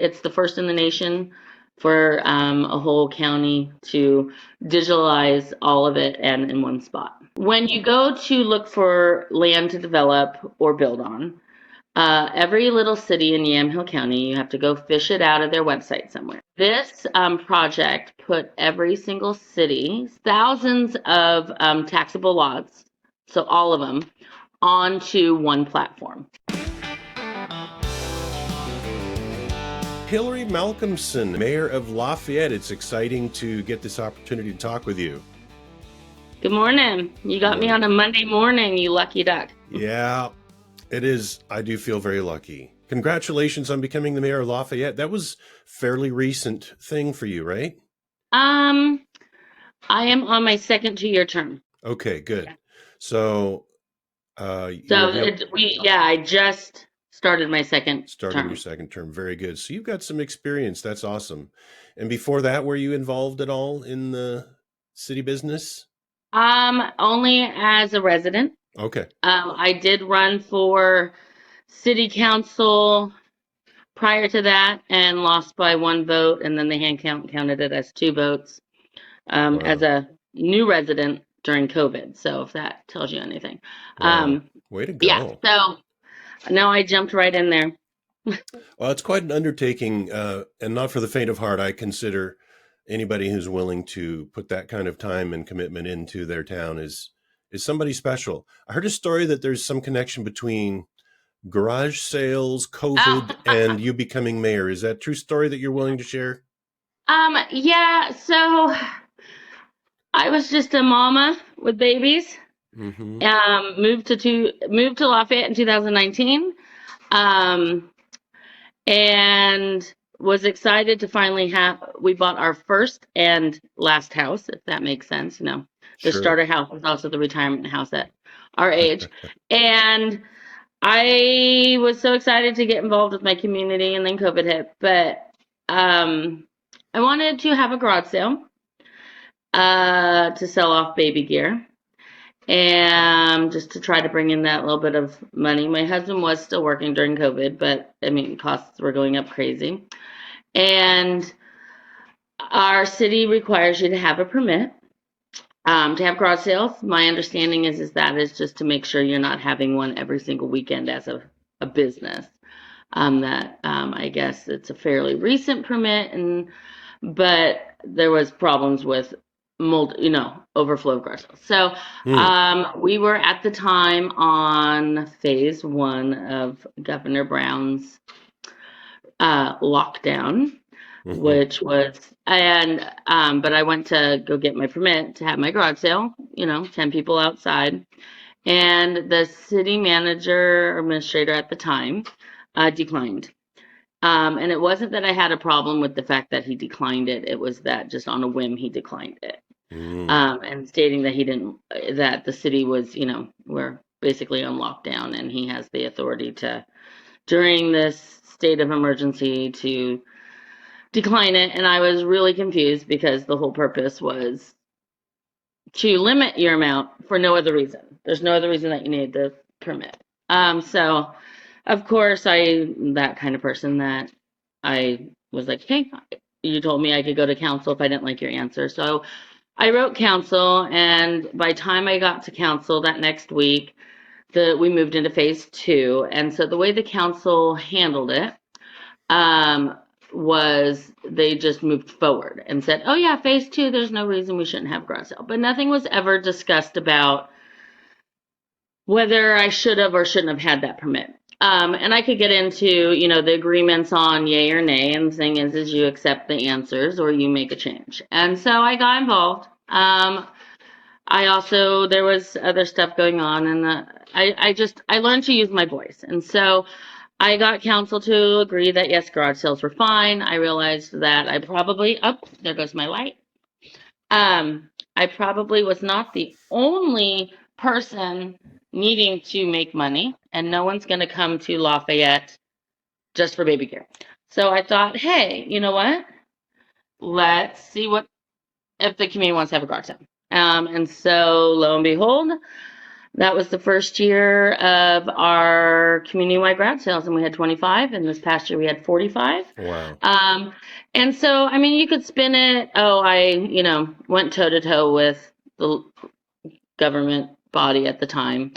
it's the first in the nation for a whole county to digitalize all of it and in one spot. When you go to look for land to develop or build on, every little city in Yamhill County, you have to go fish it out of their website somewhere. This project put every single city, thousands of taxable lots, so all of them, onto one platform. Hilary Malcomson, Mayor of Lafayette. It's exciting to get this opportunity to talk with you. Good morning. You got me on a Monday morning, you lucky duck. Yeah, it is. I do feel very lucky. Congratulations on becoming the Mayor of Lafayette. That was fairly recent thing for you, right? I am on my second 2-year term. Okay, good. Yeah. So, I just started my second term. Your second term. Very good. So you've got some experience. That's awesome. And before that, were you involved at all in the city business? Only as a resident. Okay. I did run for city council prior to that and lost by 1 vote, and then the hand count counted it as 2 votes as a new resident during COVID. So if that tells you anything. Wow. Way to go. Yeah. So now I jumped right in there. Well, it's quite an undertaking, and not for the faint of heart. I consider anybody who's willing to put that kind of time and commitment into their town is somebody special. I heard a story that there's some connection between garage sales, COVID, and you becoming mayor. Is that a true story that you're willing to share? Yeah. So I was just a mama with babies. Mm-hmm. Moved to Lafayette in 2019. And was excited to finally we bought our first and last house, if that makes sense. The sure. Starter house was also the retirement house at our age. And I was so excited to get involved with my community, and then COVID hit. But I wanted to have a garage sale to sell off baby gear. And just to try to bring in that little bit of money. My husband was still working during COVID, but costs were going up crazy. And our city requires you to have a permit to have garage sales. My understanding is that is just to make sure you're not having one every single weekend as a business. I guess it's a fairly recent permit, but there was problems with overflow of garage sales. So we were at the time on phase 1 of Governor Brown's lockdown, which was, but I went to go get my permit to have my garage sale, 10 people outside. And the city manager or administrator at the time declined. And it wasn't that I had a problem with the fact that he declined it. It was that just on a whim, he declined it. And stating that that the city was, we're basically on lockdown, and he has the authority to, during this state of emergency, to decline it. And I was really confused because the whole purpose was to limit your amount for no other reason. There's no other reason that you need the permit. So of course that kind of person that I was like, hey, you told me I could go to council if I didn't like your answer. So I wrote council, and by the time I got to council that next week, we moved into phase 2. And so the way the council handled it was they just moved forward and said, oh yeah, phase 2, there's no reason we shouldn't have garage sale. But nothing was ever discussed about whether I should have or shouldn't have had that permit. And I could get into, the agreements on yay or nay. And the thing is you accept the answers or you make a change. And so I got involved. There was other stuff going on, and I learned to use my voice. And so I got council to agree that yes, garage sales were fine. I realized that I probably, there goes my light. I probably was not the only person needing to make money, and no one's going to come to Lafayette just for baby gear. So I thought, hey, you know what? Let's see if the community wants to have a garage sale. And so lo and behold, That was the first year of our community-wide grad sales, and we had 25, and this past year we had 45. Wow. And so, I mean, you could spin it, oh, went toe-to-toe with the government body at the time.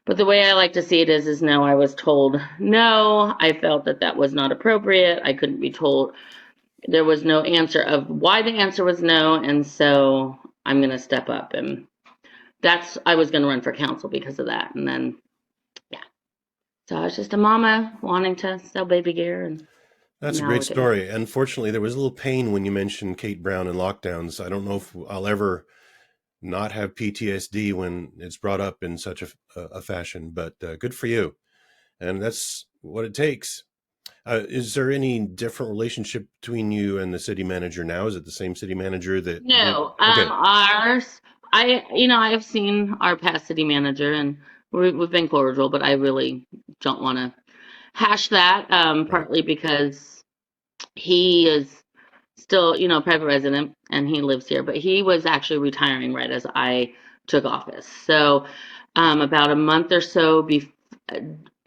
But the way I like to see it is no, I was told no. I felt that that was not appropriate. I couldn't be told. There was no answer of why the answer was no, and so I'm going to step up, and I was going to run for council because of that. And then, yeah. So I was just a mama wanting to sell baby gear, and That's a now great look at me. story. Unfortunately, there was a little pain when you mentioned Kate Brown and lockdowns. I don't know if I'll ever not have PTSD when it's brought up in such a fashion, but good for you. And that's what it takes. Is there any different relationship between you and the city manager now? Is it the same city manager that you? No, Okay. ours, I've seen our past city manager, and we've been cordial, but I really don't want to hash that, Right. partly because he is still, private resident and he lives here, but he was actually retiring right as I took office. So, about a month or so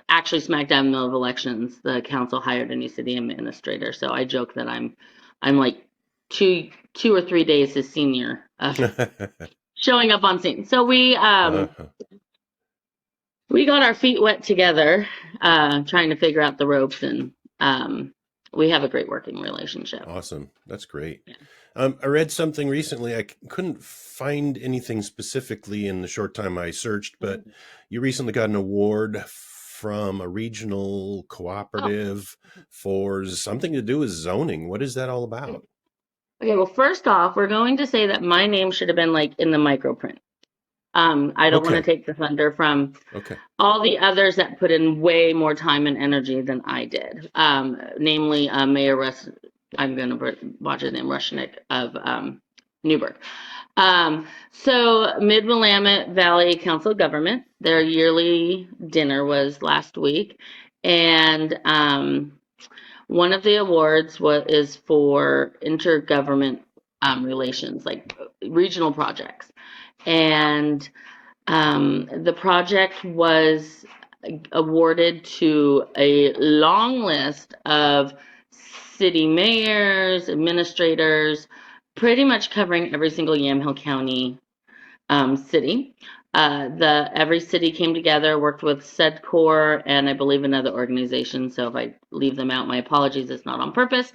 actually smack dab in the middle of elections, the council hired a new city administrator. So I joke that I'm like two or 3 days his senior of showing up on scene. So Uh-huh. we got our feet wet together, trying to figure out the ropes, and we have a great working relationship. Awesome. That's great. Yeah. I read something recently. I couldn't find anything specifically in the short time I searched, but you recently got an award from a regional Oh, cooperative for something to do with zoning. What is that all about? okay. Well, first off, we're going to say that my name should have been like in the microprint. I don't want to Okay. take the thunder from Okay. all the others that put in way more time and energy than I did. Namely, Mayor Russ. I'm going to watch his name, Rushnick of Newburgh. So Mid-Willamette Valley Council of Government, their yearly dinner was last week, and one of the awards is for intergovernment relations, like regional projects, and the project was awarded to a long list of city mayors, administrators, pretty much covering every single Yamhill County city. Every city came together, worked with SEDCOR and I believe another organization. So if I leave them out, my apologies. It's not on purpose.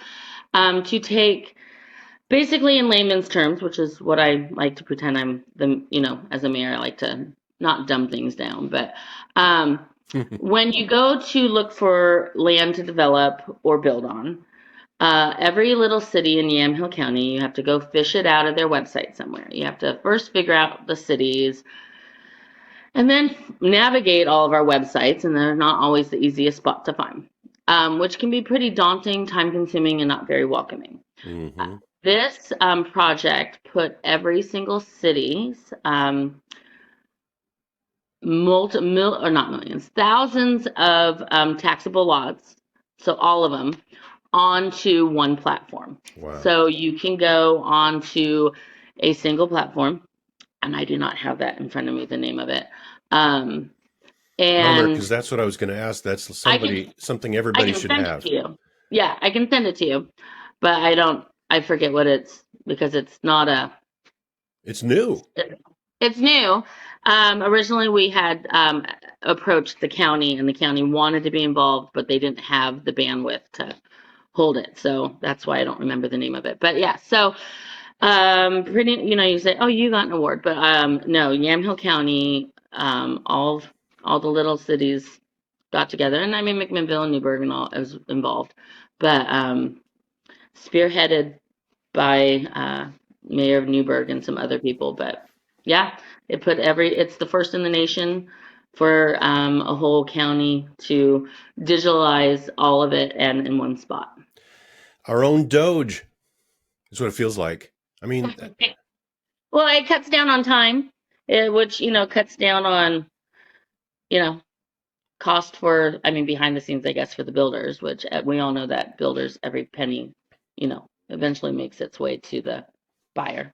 To take basically in layman's terms, which is what I like to pretend I'm as a mayor, I like to not dumb things down. But when you go to look for land to develop or build on, every little city in Yamhill County, you have to go fish it out of their website somewhere. You have to first figure out the cities and then navigate all of our websites, and they're not always the easiest spot to find, which can be pretty daunting, time consuming, and not very welcoming. Mm-hmm. This project put every single city's or not millions, thousands of taxable lots, so all of them, onto one platform. Wow. So you can go onto a single platform, and I do not have that in front of me, the name of it. Bummer, And because that's what I was going to ask. That's I can something I everybody can should send it have. to you. Yeah, I can send it to you, but I forget what it's because it's not a It's new. it's new. Originally, we had approached the county, and the county wanted to be involved, but they didn't have the bandwidth to hold it. So that's why I don't remember the name of it. But yeah, so pretty, you say, oh, you got an award, but no, Yamhill County, all the little cities got together, and I mean McMinnville and Newburgh and all was involved, but spearheaded by Mayor of Newburgh and some other people. But yeah, it's the first in the nation for a whole county to digitalize all of it and in one spot. Our own Doge is what it feels like. I mean, Well, it cuts down on time, which cuts down on you know cost for, I mean, behind the scenes, I guess, for the builders, which we all know that builders, every penny, eventually makes its way to the buyer.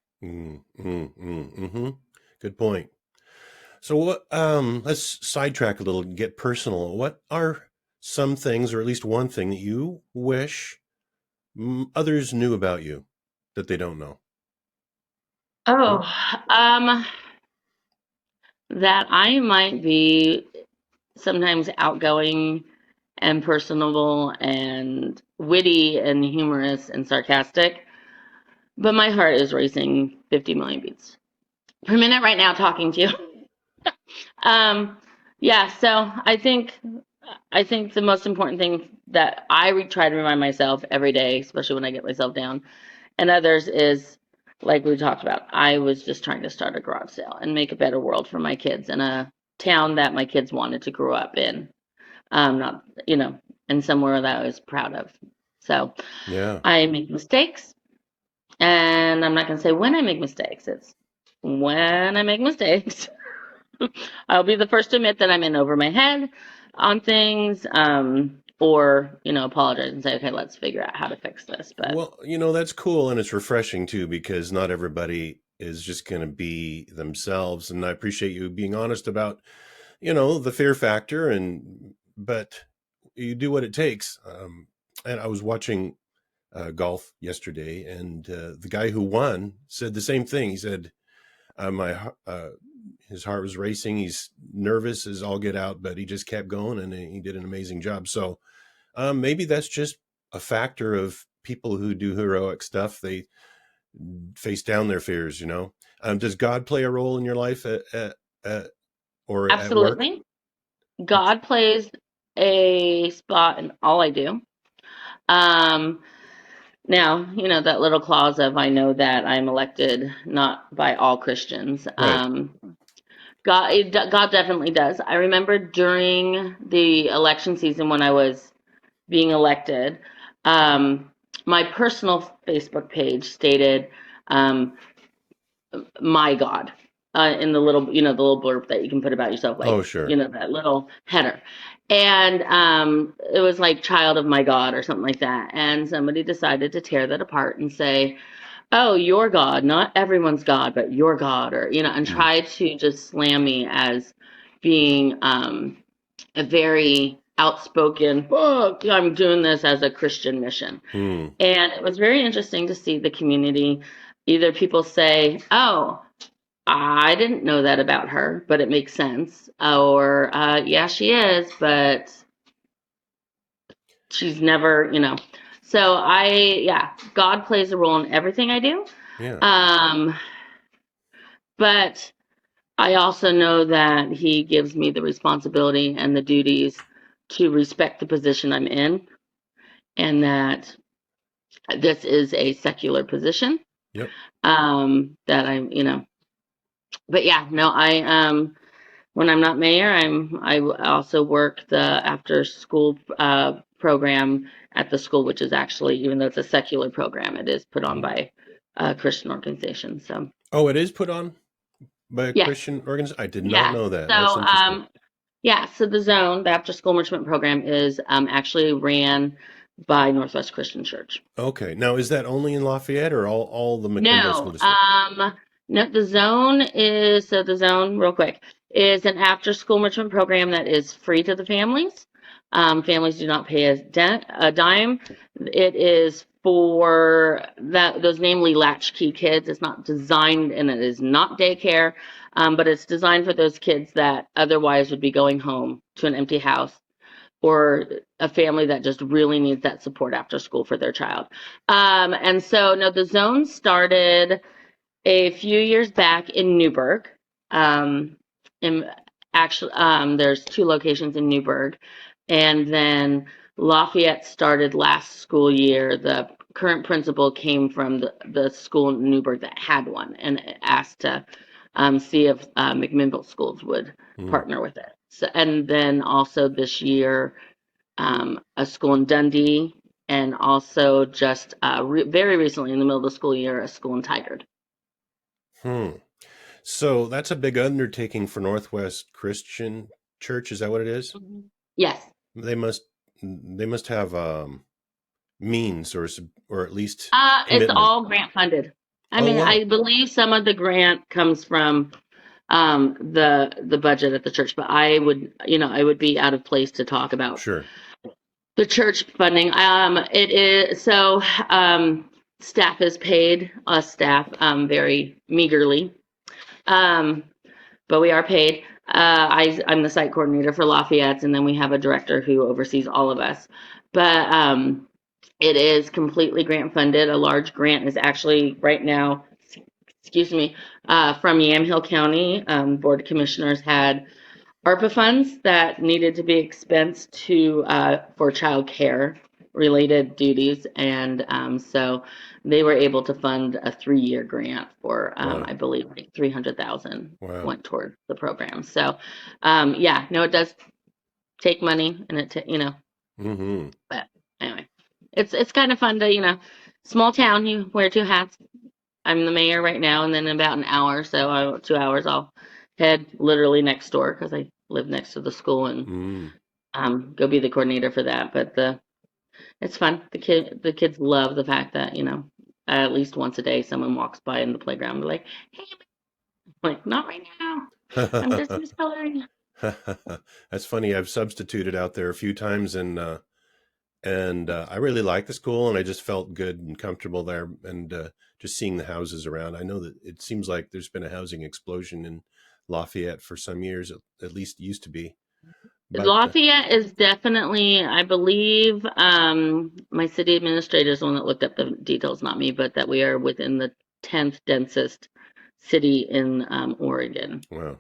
good point. So what? Let's sidetrack a little and get personal. What are some things, or at least one thing, that you wish others knew about you that they don't know? Oh, What? um, that I might be sometimes outgoing and personable and witty and humorous and sarcastic, but my heart is racing 50 million beats per minute right now talking to you. Um, yeah, so I think the most important thing that try to remind myself every day, especially when I get myself down, and others is like we talked about. I was just trying to start a garage sale and make a better world for my kids in a town that my kids wanted to grow up in. Not and somewhere that I was proud of. So Yeah. I make mistakes, and I'm not going to say when I make mistakes. It's when I make mistakes. I'll be the first to admit that I'm in over my head on things, or apologize and say, okay, let's figure out how to fix this. But Well, that's cool and it's refreshing too because not everybody is just going to be themselves. And I appreciate you being honest about, the fear factor but you do what it takes. And I was watching golf yesterday and the guy who won said the same thing. He said, his heart was racing. He's nervous as all get out, but he just kept going and he did an amazing job. So, maybe that's just a factor of people who do heroic stuff. They face down their fears. Does God play a role in your life at or at work? absolutely, God plays a spot in all I do. Um, Now, that little clause of I know that I'm elected not by all Christians. Right. God definitely does. I remember during the election season when I was being elected, um, my personal Facebook page stated, um, "My God," in the little blurb that you can put about yourself, Oh, like sure. that little header, and it was like "Child of my God" or something like that. And somebody decided to tear that apart and say, oh, your God, not everyone's God, but your God, or, and Mm. try to just slam me as being a very outspoken, oh, I'm doing this as a Christian mission. Mm. And it was very interesting to see the community. Either people say, oh, I didn't know that about her, but it makes sense. Or, yeah, she is, but she's never. So yeah, God plays a role in everything I do. Yeah. Um, But I also know that he gives me the responsibility and the duties to respect the position I'm in, and that this is a secular position. Yep. That I'm. But yeah, no, when I'm not mayor, I also work the after school program at the school, which is actually, even though it's a secular program, it is put on Mhm. by a Christian organization. So Oh, it is put on by a yes, Christian organization. I did not yeah. know that. So That's interesting. yeah, so the Zone, the after school enrichment program, is actually ran by Northwest Christian Church. Okay. Now, is that only in Lafayette or all the McMinnville school No, district? no, the Zone, real quick, is an after school enrichment program that is free to the families. Families do not pay a dime. It is for those namely latchkey kids. It's not designed, and it is not daycare, but it's designed for those kids that otherwise would be going home to an empty house, or a family that just really needs that support after school for their child. And so, no, the Zone started a few years back in Newburgh. Um, in actually, there's two locations in Newburgh, and then Lafayette started last school year. The current principal came from the school in Newburgh that had one, and asked to see if McMinnville schools would Mm. partner with it. So, and then also this year, a school in Dundee, and also just very recently in the middle of the school year, a school in Tigard. Hmm. So that's a big undertaking for Northwest Christian Church. Is that what it is? Mhm. Yes. They must they must have means or at least It's commitment. all grant funded. I Oh mean, wow. I believe some of the grant comes from the budget at the church, but I would be out of place to talk about Sure. the church funding. It is so staff is paid, us staff, very meagerly, but we are paid. I'm the site coordinator for Lafayette, and then we have a director who oversees all of us. But it is completely grant funded. A large grant is actually right now, excuse me, from Yamhill County. Board of Commissioners had ARPA funds that needed to be expensed for child care related duties, and so they were able to fund a 3-year grant for Wow. I believe like 300,000 Wow. went toward the program. So yeah, no, it does take money, and Mm-hmm. but anyway, it's kind of fun to small town, you wear two hats. I'm the mayor right now, and then in about an hour, 2 hours, I'll head literally next door because I live next to the school and go be the coordinator for that. But it's fun. The kids love the fact that at least once a day someone walks by in the playground and be like, "Hey," I'm like, "Not right now. I'm just Miss Hilary." That's funny. I've substituted out there a few times, and I really like the school, and I just felt good and comfortable there, and just seeing the houses around. I know that it seems like there's been a housing explosion in Lafayette for some years, at least it used to be. But Lafayette is definitely, I believe, my city administrator is the one that looked up the details, not me, but that we are within the 10th densest city in Oregon. wow,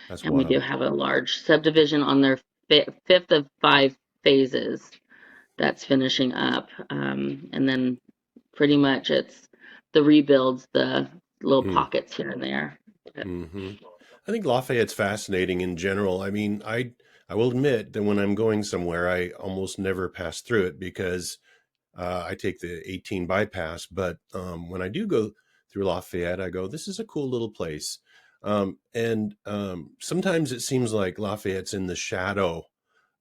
that's And we do wild. have a large subdivision on their fifth of 5 phases that's finishing up. And then pretty much it's the rebuilds, the little Mm. pockets here and there. Hmm. I think Lafayette's fascinating in general. I mean, I will admit that when I'm going somewhere, I almost never pass through it because I take the 18 bypass. But when I do go through Lafayette, I go, this is a cool little place. And sometimes it seems like Lafayette's in the shadow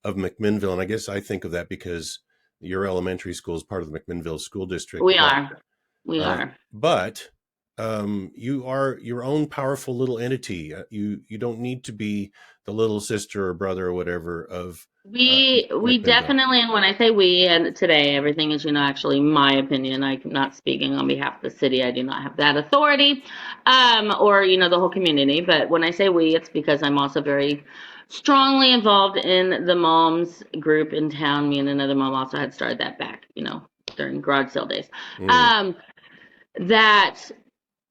of McMinnville. And I guess I think of that because your elementary school is part of the McMinnville School District. We are. We Uh, are. but you are your own powerful little entity. You don't need to be the little sister or brother or whatever of We McMinnville. definitely, and when I say we, and today everything is, actually my opinion. I'm not speaking on behalf of the city. I do not have that authority, or the whole community. But when I say we, it's because I'm also very strongly involved in the moms group in town. Me and another mom also had started that back, during garage sale days. Mm, That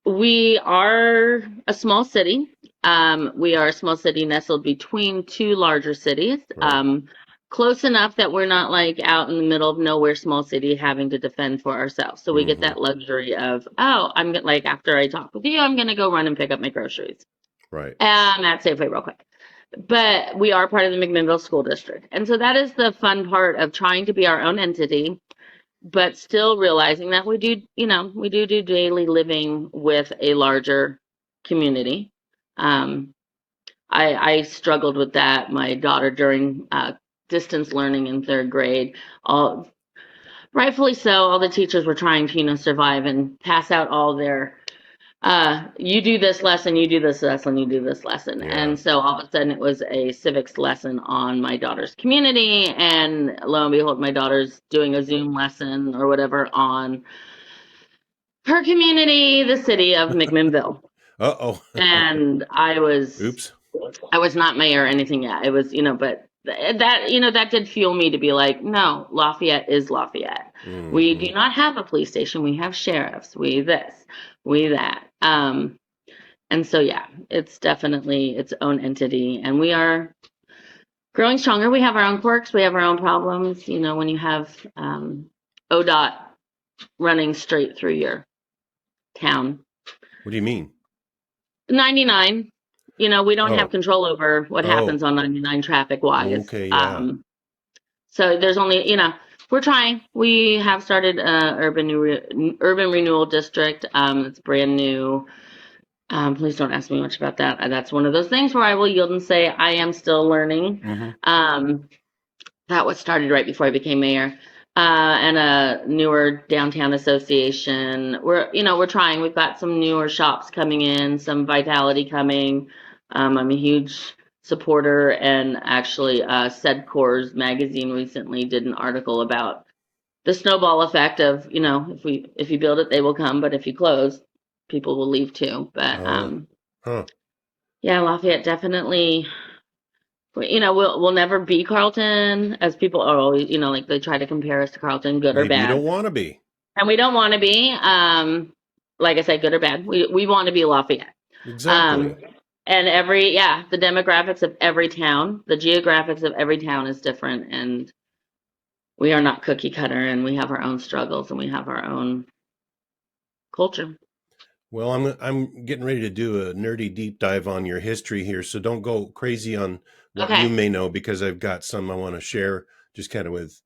we are a small city. We are a small city nestled between two larger cities. right. Close enough that we're not like out in the middle of nowhere, small city, having to defend for ourselves. So we get Hmm. that luxury of, oh, like after I talk with you, I'm gonna go run and pick up my groceries Right. at Safeway real quick. But we are part of the McMinnville School District, and so that is the fun part of trying to be our own entity, but still realizing that we do daily living with a larger community. Um, I struggled with that. My daughter during distance learning in 3rd grade, all rightfully so. All the teachers were trying to survive and pass out all their you do this lesson, you do this lesson, you do this lesson. Yeah. And so all of a sudden it was a civics lesson on my daughter's community. And lo and behold, my daughter's doing a Zoom lesson or whatever on her community, the city of McMinnville. Uh-oh. And I was Oops. not mayor or anything yet. It was, but that did fuel me to be like, no, Lafayette is Lafayette. We Hmm. do not have a police station. We have sheriffs. We this, we that. And so, yeah, it's definitely its own entity, and we are growing stronger. We have our own quirks. We have our own problems. When you have ODOT running straight through your town, What do you mean? 99. We don't have Oh. control over what Oh. happens on 99 traffic wise. Okay. Yeah. So there's only, we're trying. We have started urban renewal district. It's brand new. Please don't ask me much about that. That's one of those things where I will yield and say I am still learning. Hmm. That was started right before I became mayor. and a newer downtown association. We're trying. We've got some newer shops coming in, some vitality coming. I'm a huge supporter, and actually, Sedcor's magazine recently did an article about the snowball effect of, if you build it, they will come, but if you close, people will leave too. But Oh, huh. yeah, Lafayette definitely. We'll never be Carlton, as people are always, like they try to compare us to Carlton, good or Maybe you don't bad. want to be. And we don't want to be, like I said, good or bad. We want to be Lafayette. Um, Exactly. and the demographics of every town, the geographics of every town is different, and we are not cookie cutter, and we have our own struggles, and we have our own culture. Well, I'm getting ready to do a nerdy deep dive on your history here, so don't go crazy on what you Okay. may know because I've got some I want to share just kind of with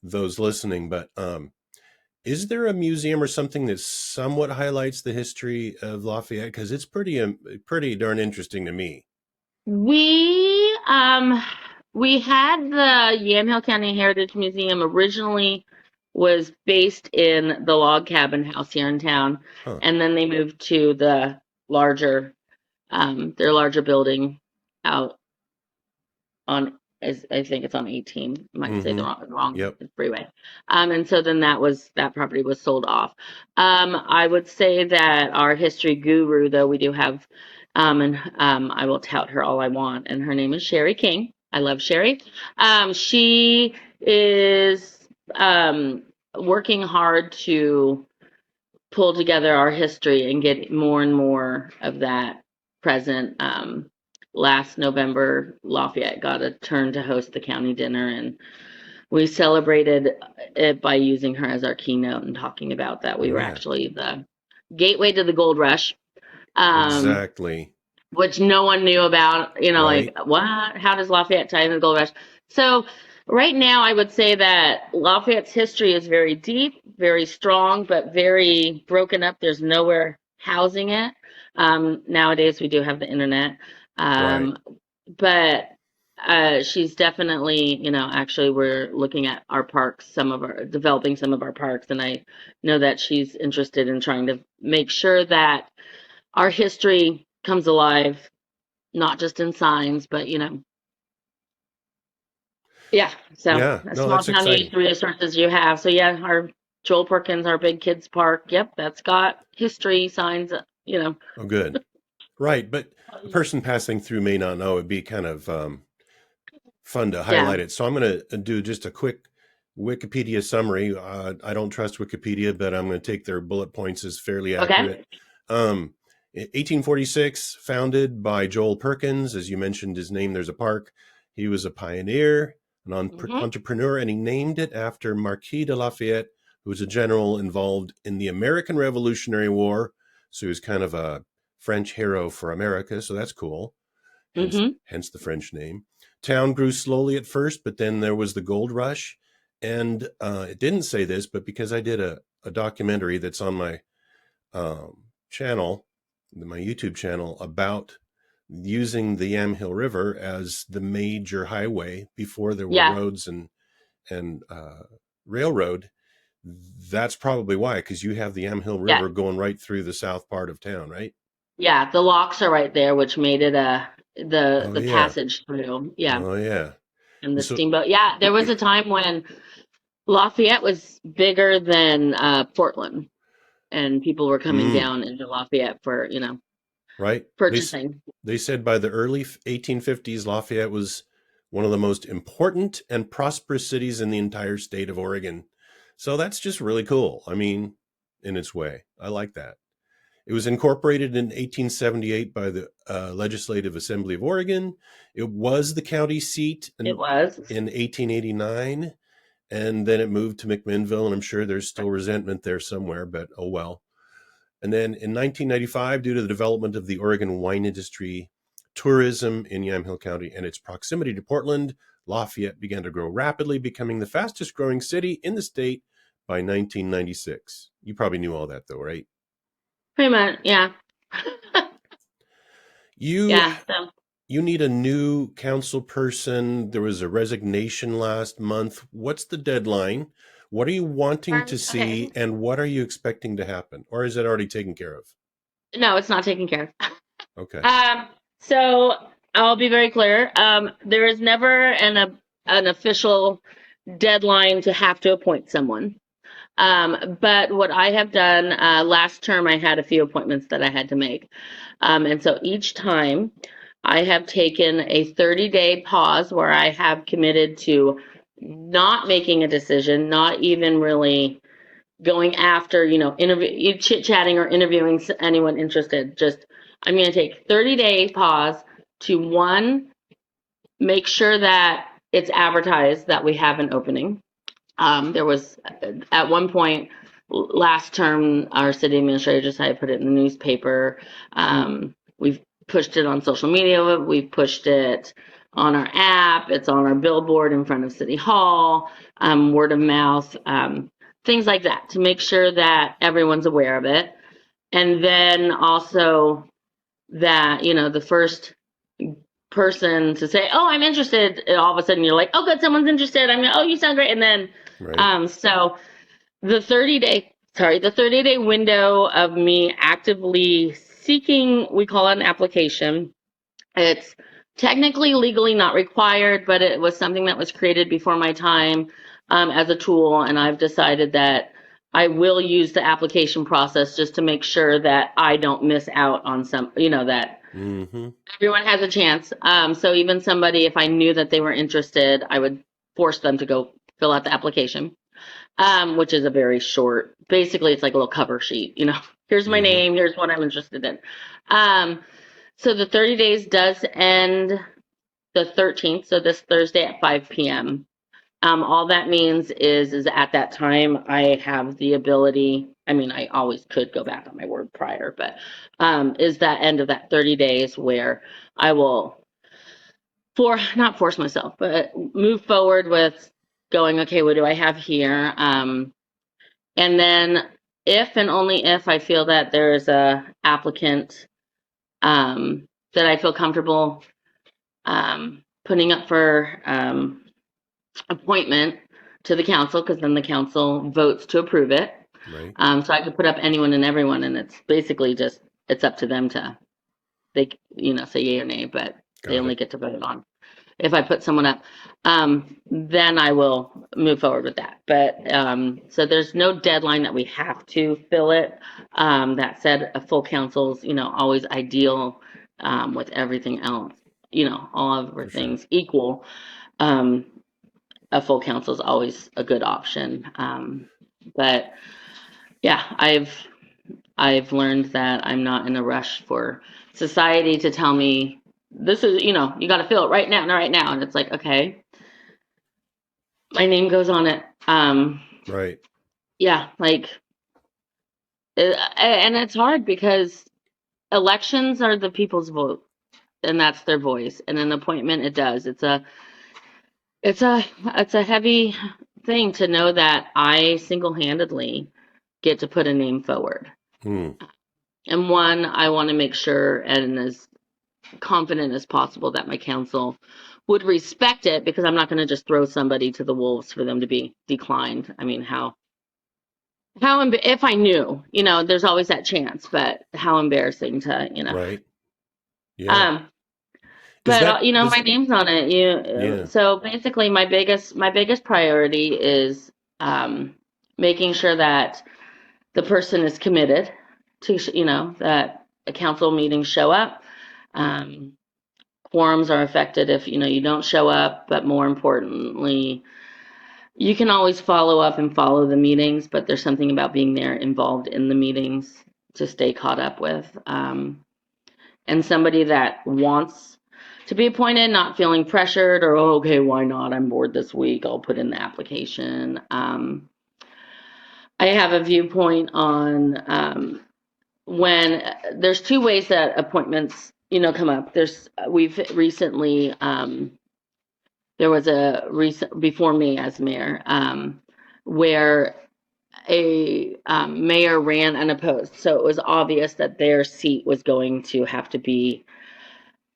those listening. But is there a museum or something that somewhat highlights the history of Lafayette? Because it's pretty darn interesting to me. We um we had the Yamhill County Heritage Museum originally was based in the log cabin house here in town, Huh. and then they moved to larger their larger building out on, as I think it's on 18. Might say the Mm-hmm. wrong Yep. freeway. And so then that property was sold off. I would say that our history guru, though, we do have, and I will tout her all I want, and her name is Sherry King. I love Sherry. She is working hard to pull together our history and get more and more of that present. Last November, Lafayette got a turn to host the county dinner, and we celebrated it by using her as our keynote and talking about that we Oh were yeah. actually the gateway to the gold rush, um, Exactly. which no one knew about. Like, Right. what? How does Lafayette tie into the gold rush? So right now, I would say that Lafayette's history is very deep, very strong, but very broken up. There's nowhere housing it. Nowadays, we do have the internet. Right. Um, but she's definitely, actually we're looking at our parks, developing some of our parks, and I know that she's interested in trying to make sure that our history comes alive, not just in signs, but yeah. So Yeah. a No, small that's town, you use exciting. the resources you have. So yeah, our Joel Perkins, our big kids park, yep, that's got history signs, Oh, good. Right, but a person passing through may not know. It'd be kind of fun to yeah. highlight it. So I'm going to do just a quick Wikipedia summary. I don't trust Wikipedia, but I'm going to take their bullet points as fairly accurate. Okay. 1846, founded by Joel Perkins. As you mentioned his name, there's a park. He was a pioneer, an Hmm. entrepreneur, and he named it after Marquis de Lafayette, who was a general involved in the American Revolutionary War. So he was kind of a French hero for America. So that's cool. Hmm. Hence the French name. Town grew slowly at first, but then there was the gold rush. And it didn't say this, but because I did a documentary that's on my channel, my YouTube channel, about using the Yamhill River as the major highway before there were Yeah. roads and railroad. That's probably why, because you have the Yamhill Yeah. River going right through the south part of town, right? Yeah. The locks are right there, which made it the Oh the yeah, passage through. Yeah. oh yeah. And the So steamboat. Yeah, there was a time when Lafayette was bigger than Portland, and people were coming mm, down into Lafayette for, right. purchasing. They said by the early 1850s, Lafayette was one of the most important and prosperous cities in the entire state of Oregon. So that's just really cool. I mean, in its way, I like that. It was incorporated in 1878 by the Legislative Assembly of Oregon. It was the county seat It was. in 1889, and then it moved to McMinnville, and I'm sure there's still resentment there somewhere, but oh well. And then in 1995, due to the development of the Oregon wine industry, tourism in Yamhill County, and its proximity to Portland, Lafayette began to grow rapidly, becoming the fastest growing city in the state by 1996. You probably knew all that, though, right? Pretty much, yeah. You Yeah. So you need a new council person. There was a resignation last month. What's the deadline? What are you wanting to see, Okay. and what are you expecting to happen? Or is it already taken care of? No, it's not taken care of. Okay. Um, so I'll be very clear. There is never an official deadline to have to appoint someone. But what I have done, last term, I had a few appointments that I had to make. And so each time I have taken a 30-day pause where I have committed to not making a decision, not even really going after, interview, chit-chatting or interviewing anyone interested. Just, I'm going to take 30-day pause to one, make sure that it's advertised that we have an opening. There was at one point last term, our city administrator decided to put it in the newspaper. We've pushed it on social media. We've pushed it on our app. It's on our billboard in front of City Hall, word of mouth, things like that to make sure that everyone's aware of it. And then also that, the first person to say, "Oh, I'm interested," and all of a sudden you're like, "Oh, good, someone's interested." I mean, "Oh, you sound great," and then, Right. so the 30-day window of me actively seeking, we call it an application. It's technically legally not required, but it was something that was created before my time, as a tool, and I've decided that I will use the application process just to make sure that I don't miss out on some, that Mm-hmm. everyone has a chance. So even somebody, if I knew that they were interested, I would force them to go fill out the application, which is a very short, basically it's like a little cover sheet, here's my Mm-hmm. name, here's what I'm interested in. So the 30 days does end the 13th, so this Thursday at 5 p.m. All that means is at that time I have the ability. I mean, I always could go back on my word prior, but is that end of that 30 days where I will not force myself, but move forward with going, okay, what do I have here? And then if and only if I feel that there is a applicant that I feel comfortable putting up for appointment to the council, because then the council votes to approve it. Right. So I could put up anyone and everyone, and it's basically just it's up to them to say yay or nay, but they Got only it. get to vote on if I put someone up. Then I will move forward with that. But so there's no deadline that we have to fill it. That said, a full council's always ideal, with everything else. All of For sure. things equal. Um, a full council is always a good option. But yeah, I've learned that I'm not in a rush for society to tell me this is, you got to fill it right now, right now. And it's like, okay, my name goes on it. Right. Yeah, like, and it's hard because elections are the people's vote, and that's their voice. And an appointment, it does. It's a, it's a heavy thing to know that I single-handedly get to put a name forward. Mm. And one, I want to make sure and as confident as possible that my council would respect it, because I'm not going to just throw somebody to the wolves for them to be declined. I mean, if I knew, there's always that chance, but how embarrassing to. Right. Yeah. Um, Is but that my does name's on it. Yeah. So basically, my biggest priority is making sure that the person is committed to, that a council meetings show up. Um, Quorums are affected if you don't show up, but more importantly, you can always follow up and follow the meetings, but there's something about being there involved in the meetings to stay caught up with. And somebody that wants to be appointed, not feeling pressured or, oh, okay, why not? I'm bored this week. I'll put in the application. I have a viewpoint on when there's two ways that appointments, come up. We've recently, there was a recent before me as mayor, where a mayor ran unopposed, so it was obvious that their seat was going to have to be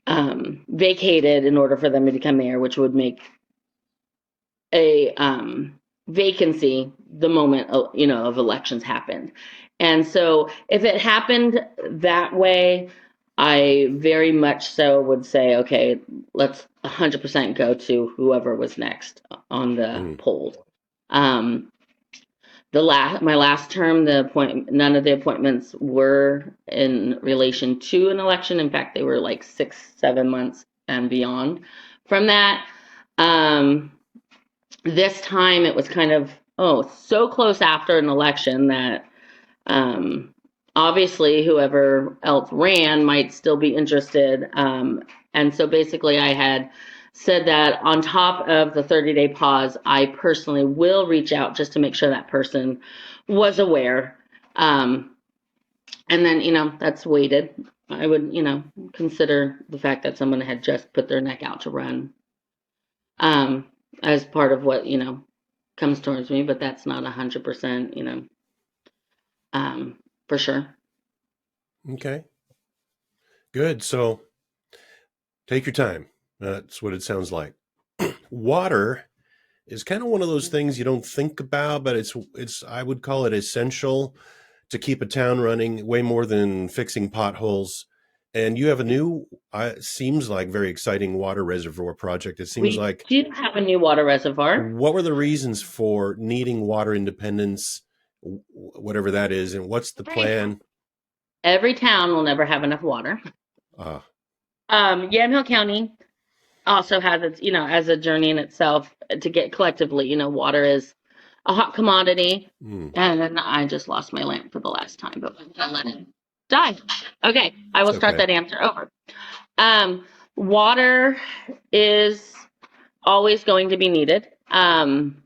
vacated in order for them to become mayor, which would make a vacancy the moment, of elections happened. And so if it happened that way, I very much so would say, okay, let's 100% go to whoever was next on the poll. My last term, none of the appointments were in relation to an election. In fact, they were like 6-7 months and beyond from that. This time it was kind of so close after an election that obviously whoever else ran might still be interested. And so basically I had said that on top of the 30-day pause, I personally will reach out just to make sure that person was aware. And then, that's weighted. I would, consider the fact that someone had just put their neck out to run as part of what, comes towards me, but that's not 100%, for sure. Okay. Good. So take your time. That's what it sounds like. Water is kind of one of those things you don't think about, but it's I would call it essential to keep a town running, way more than fixing potholes. And you have a new, seems like very exciting water reservoir project. It seems like we do have a new water reservoir. What were the reasons for needing water independence, whatever that is, and what's the plan? Every town will never have enough water. Yamhill County also has its, as a journey in itself to get collectively, water is a hot commodity. And then I just lost my lamp for the last time, but I'm gonna let it die. Okay, I will start that answer over. Water is always going to be needed. When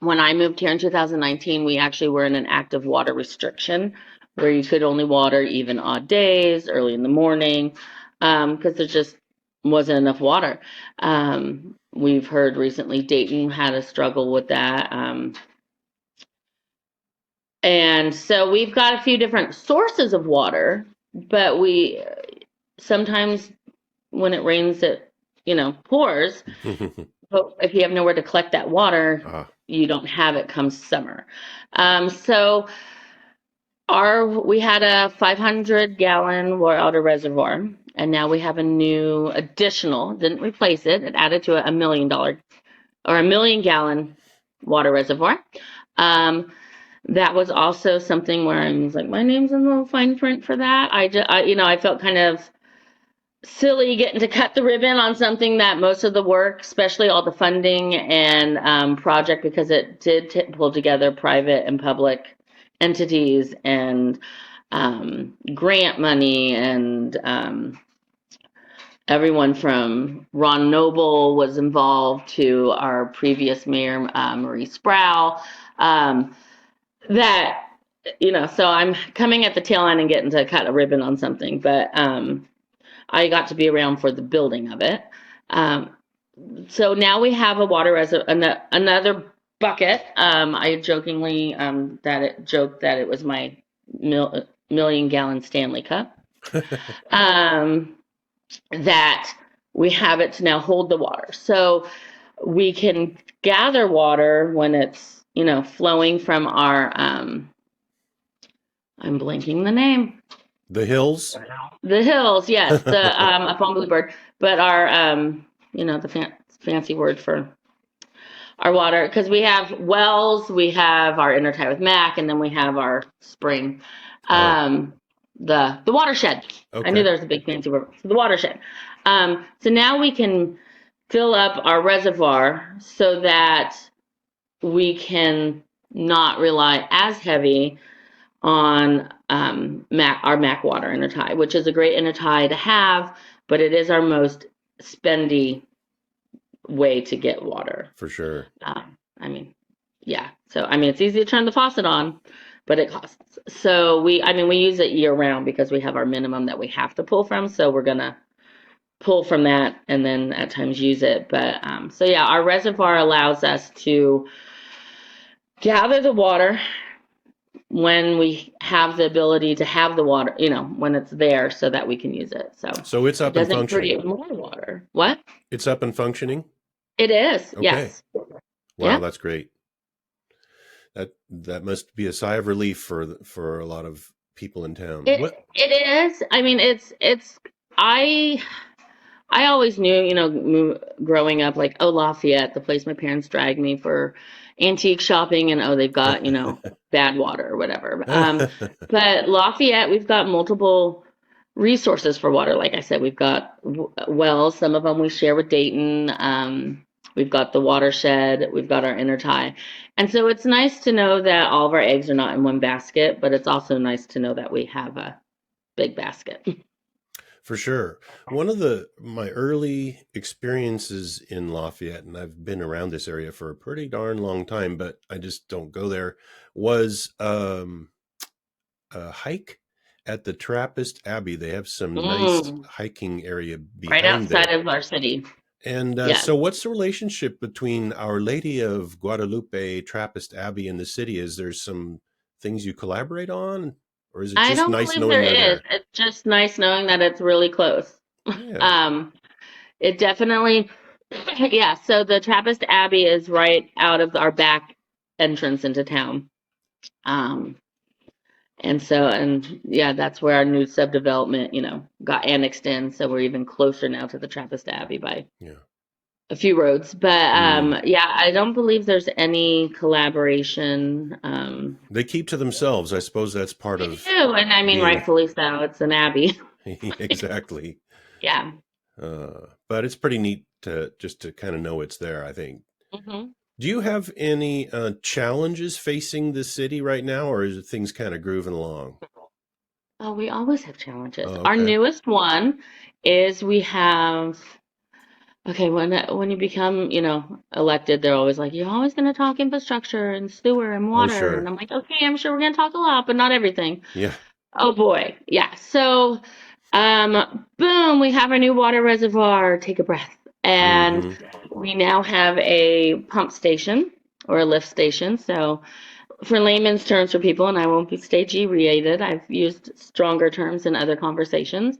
I moved here in 2019, we actually were in an active water restriction where you could only water even odd days, early in the morning, because there just wasn't enough water. We've heard recently Dayton had a struggle with that. And so we've got a few different sources of water, but we sometimes when it rains, it, pours. But if you have nowhere to collect that water, you don't have it come summer. So we had a 500-gallon water reservoir, and now we have a new additional, didn't replace it, it added to $1 million or $1 million-gallon water reservoir. That was also something where I was like, my name's in the fine print for that. I felt kind of silly getting to cut the ribbon on something that most of the work, especially all the funding and project, because it did pull together private and public entities and grant money, and everyone from Ron Noble was involved to our previous mayor, Marie Sproul. So I'm coming at the tail end and getting to cut a ribbon on something, but I got to be around for the building of it. So now we have a water reservoir, another bucket. I jokingly joked that it was my million-gallon Stanley Cup. That we have it to now hold the water. So we can gather water when it's, flowing from our, I'm blanking the name. The hills? The hills, yes. Up on Bluebird. But our, the fancy word for our water, because we have wells, we have our intertie with Mac, and then we have our spring. The watershed. Okay. I knew there was a big fancy word. So the watershed. So now we can fill up our reservoir so that we can not rely as heavy on our Mac water intertie, which is a great intertie to have, but it is our most spendy way to get water. For sure. Yeah. So, it's easy to turn the faucet on, but it costs. So we use it year round because we have our minimum that we have to pull from. So we're going to pull from that and then at times use it. But so yeah, our reservoir allows us to gather the water when we have the ability to have the water, when it's there so that we can use it. So it's up and functioning. Doesn't create more water. What? It's up and functioning? It is, okay. Yes. Wow, yeah. That's great. That must be a sigh of relief for a lot of people in town. It What? it is. I mean, it's I I always knew, growing up, like, oh, Lafayette, the place my parents dragged me for antique shopping, and oh, they've got, bad water or whatever. But Lafayette, we've got multiple resources for water. Like I said, we've got wells. Some of them we share with Dayton. We've got the watershed. We've got our intertie. And so it's nice to know that all of our eggs are not in one basket, but it's also nice to know that we have a big basket. For sure. One of my early experiences in Lafayette, and I've been around this area for a pretty darn long time, but I just don't go there, was a hike at the Trappist Abbey. They have some nice Mm, hiking area right behind outside there. of our city. And Yes. so, what's the relationship between Our Lady of Guadalupe, Trappist Abbey, and the city? Is there some things you collaborate on, or is it I just don't nice believe knowing there they're is. there? It's just nice knowing that it's really close. Yeah. Um, it definitely, yeah. So the Trappist Abbey is right out of our back entrance into town. Um, and yeah, that's where our new subdevelopment, got annexed in. So we're even closer now to the Trappist Abbey by Yeah. a few roads. But Mm. yeah, I don't believe there's any collaboration. They keep to themselves. I suppose that's part They of do, and I mean, being rightfully so. It's an abbey. exactly. Yeah. But it's pretty neat to just to kind of know it's there, I think. Hmm. Do you have any challenges facing the city right now, or is things kind of grooving along? Oh, we always have challenges. Oh, Our okay. newest one is we have, okay, when you become, elected, they're always like, you're always going to talk infrastructure and sewer and Oh, water. And sure. I'm like, okay, I'm sure we're going to talk a lot, but not everything. Yeah. Oh boy. Yeah. So, boom, we have our new water reservoir. Take a breath. And Mm-hmm. we now have a pump station or a lift station. So, for layman's terms for people, and I won't be stay G-rated, I've used stronger terms in other conversations.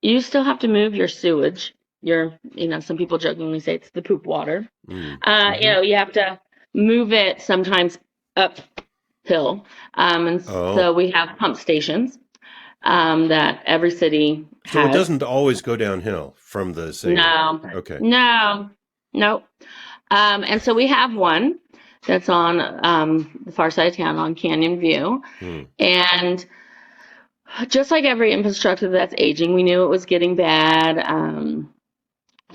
You still have to move your sewage. Some people jokingly say it's the poop water. Mm-hmm. You have to move it sometimes uphill. And Oh, so we have pump stations that every city so it has. doesn't always go downhill from the same. No, Okay. no, nope. And so we have one that's on the far side of town on Canyon View. Hmm. And just like every infrastructure that's aging, we knew it was getting bad.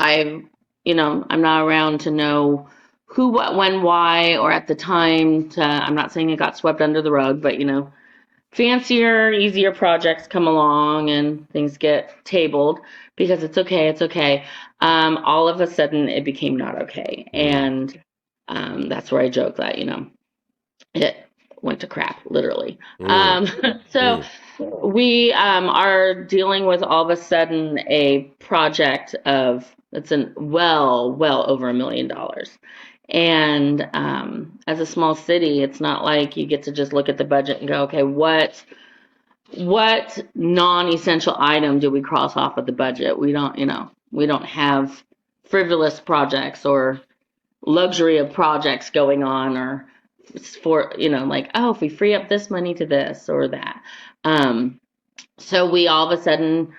I've, I'm not around to know who, what, when, why, or at the time. I'm not saying it got swept under the rug, but fancier, easier projects come along and things get tabled because it's okay, it's okay. All of a sudden, it became not okay, Hmm. and that's where I joke that it went to crap, literally. Hmm. Um, so Hmm. we are dealing with all of a sudden a project of it's an well over $1 million. And as a small city, it's not like you get to just look at the budget and go, okay, what non-essential item do we cross off of the budget? We don't have frivolous projects or luxury of projects going on or for like, oh, if we free up this money to this or that. So we all of a sudden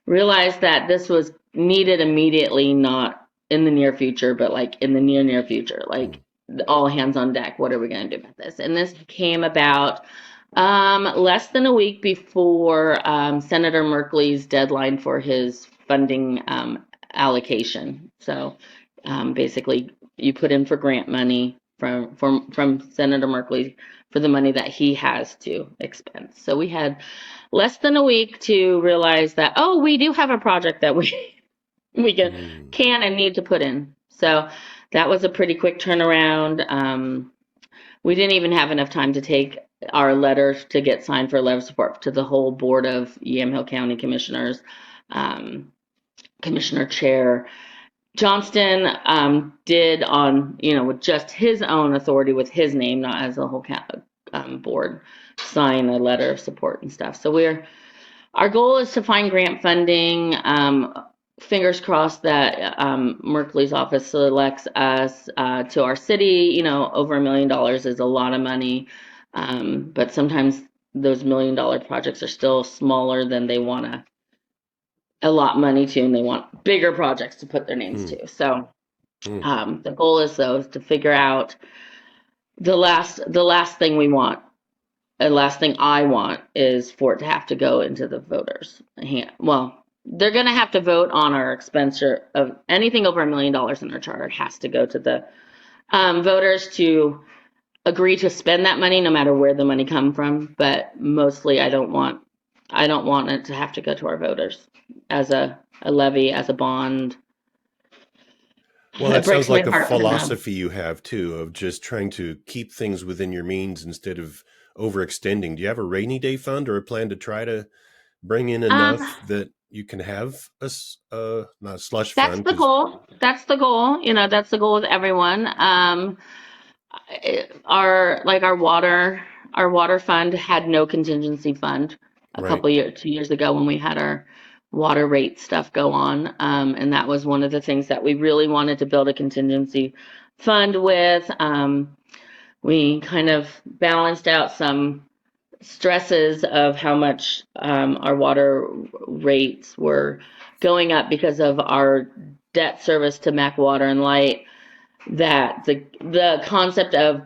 realized that this was needed immediately, not in the near future, but like in the near future, Hmm. like all hands on deck. What are we going to do about this? And this came about less than a week before Senator Merkley's deadline for his funding allocation. So basically, you put in for grant money from Senator Merkley for the money that he has to expend. So we had less than a week to realize that, oh, we do have a project that we we Hmm. can and need to put in. So that was a pretty quick turnaround. We didn't even have enough time to take our letter to get signed for a letter of support to the whole board of Yamhill County commissioners, um, commissioner chair. Johnston did on, with just his own authority with his name, not as a whole board, sign a letter of support and stuff. So our goal is to find grant funding fingers crossed that Merkley's office selects us to our city. Over $1 million is a lot of money, but sometimes those $1 million projects are still smaller than they want to allot money to, and they want bigger projects to put their names to. So the goal is, though, is to figure out the last thing we want. The last thing I want is for it to have to go into the voters' hand. Well, they're going to have to vote on our expenditure of anything over $1 million in our charter has to go to the voters to agree to spend that money, no matter where the money come from. But mostly, I don't want it to have to go to our voters as a levy, as a bond. Well, It that breaks sounds my like a heart to know. philosophy you have too, of just trying to keep things within your means instead of overextending. Do you have a rainy day fund or a plan to try to bring in enough that you can have not a slush That's fund? the goal. That's the goal. That's the goal with everyone. Our water fund had no contingency fund a Right. couple years, 2 years ago when we had our water rate stuff go on. And that was one of the things that we really wanted to build a contingency fund with. We kind of balanced out some stresses of how much our water rates were going up because of our debt service to Mac Water and Light. That the concept of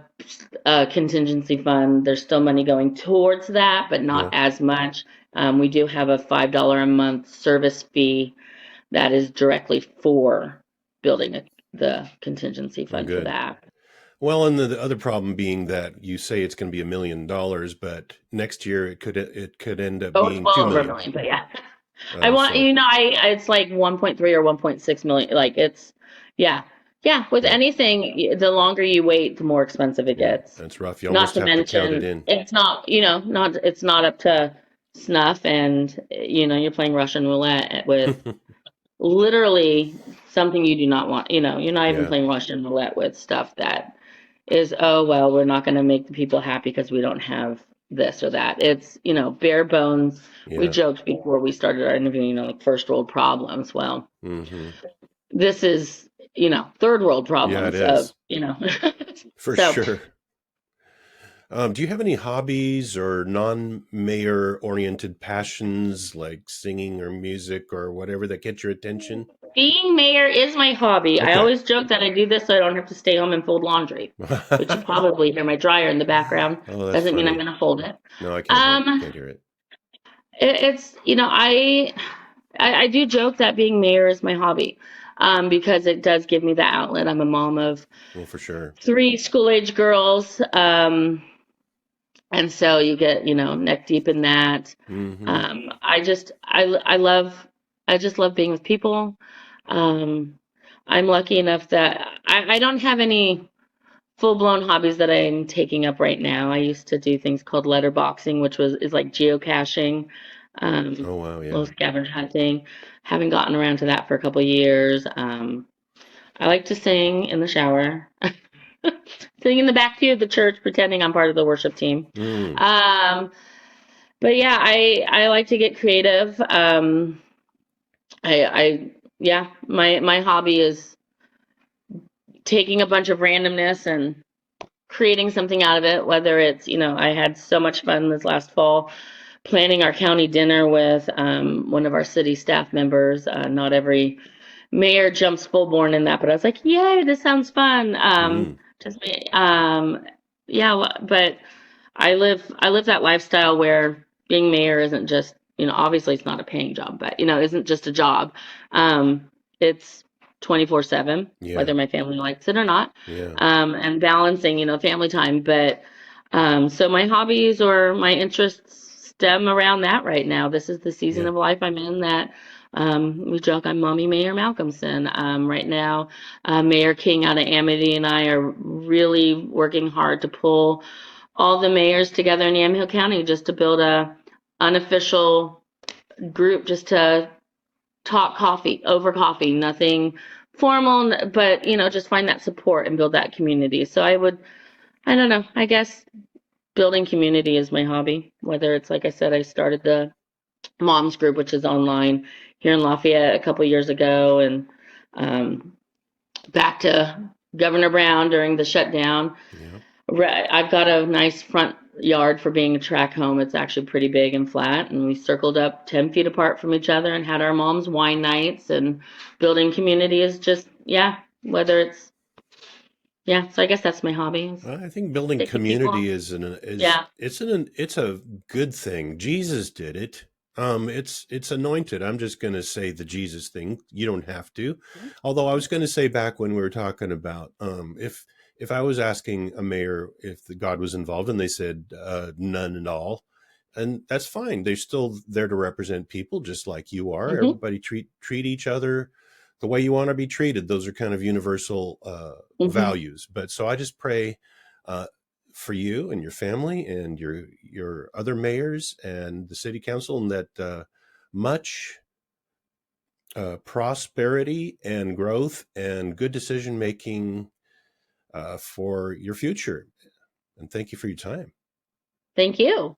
contingency fund, there's still money going towards that, but not as much. We do have a $5 a month service fee that is directly for building the contingency fund for that. Well, and the other problem being that you say it's going to be $1 million, but next year it could end up Oh, it's being well 2 over $1 million. million, but yeah. I want, So it's like 1.3 or 1.6 million. Like yeah. With anything, the longer you wait, the more expensive it gets. that's rough. You Not almost to have to count it mention, in. it's not up to snuff, and you're playing Russian roulette with literally something you do not want. You're not even playing Russian roulette with stuff that is, oh well, we're not going to make the people happy because we don't have this or that. It's bare bones. We joked before we started our interview, like first world problems. Well, this is third world problems it of is. For so sure. Do you have any hobbies or non-mayor oriented passions like singing or music or whatever that get your attention? being mayor is my hobby. I Okay. always joke that I do this so I don't have to stay home and fold laundry, which you probably hear my dryer in the background. Oh, that's Doesn't mean I'm funny. going to fold it. No, I can't hear it. It's I do joke that being mayor is my hobby, because it does give me the outlet. I'm a mom of Well, for sure. 3 school-age girls, and so you get neck deep in that. I just love being with people. I'm lucky enough that I don't have any full-blown hobbies that I'm taking up right now. I used to do things called letterboxing, which is like geocaching, Oh, wow. Yeah. little scavenger hunting. Haven't gotten around to that for a couple of years. I like to sing in the shower, sing in the back pew of the church, pretending I'm part of the worship team. But yeah, I like to get creative. My hobby is taking a bunch of randomness and creating something out of it, whether it's, I had so much fun this last fall planning our county dinner with one of our city staff members. Not every mayor jumps full born in that, but I was like, yay, this sounds fun. But I live that lifestyle where being mayor isn't just, obviously it's not a paying job, but isn't just a job. It's 24/7, whether my family likes it or not. And balancing, family time. But so my hobbies or my interests stem around that right now. This is the season of life I'm in that we joke I'm Mommy Mayor Malcomson. Right now, Mayor King out of Amity and I are really working hard to pull all the mayors together in Yamhill County just to build a unofficial group just to talk over coffee, nothing formal, but just find that support and build that community. So I don't know, I guess building community is my hobby, whether it's, like I said, I started the moms group, which is online here in Lafayette a couple years ago, and um, back to Governor Brown during the shutdown. Yeah. I've got a nice front yard for being a track home. It's actually pretty big and flat, and we circled up 10 feet apart from each other and had our mom's wine nights. And building community is just, yeah, whether it's, yeah. So I guess that's my hobby, is I think building taking people. community is Yeah. it's a good thing. Jesus did it. It's anointed. I'm just going to say the Jesus thing. You don't have to. Although I was going to say back when we were talking about if I was asking a mayor if the God was involved and they said none at all, and that's fine. They're still there to represent people, just like you are. Hmm. Everybody treat each other the way you want to be treated. Those are kind of universal Hmm. values. But so I just pray uh, for you and your family and your other mayors and the city council, and that much prosperity and growth and good decision making for your future. And thank you for your time. Thank you.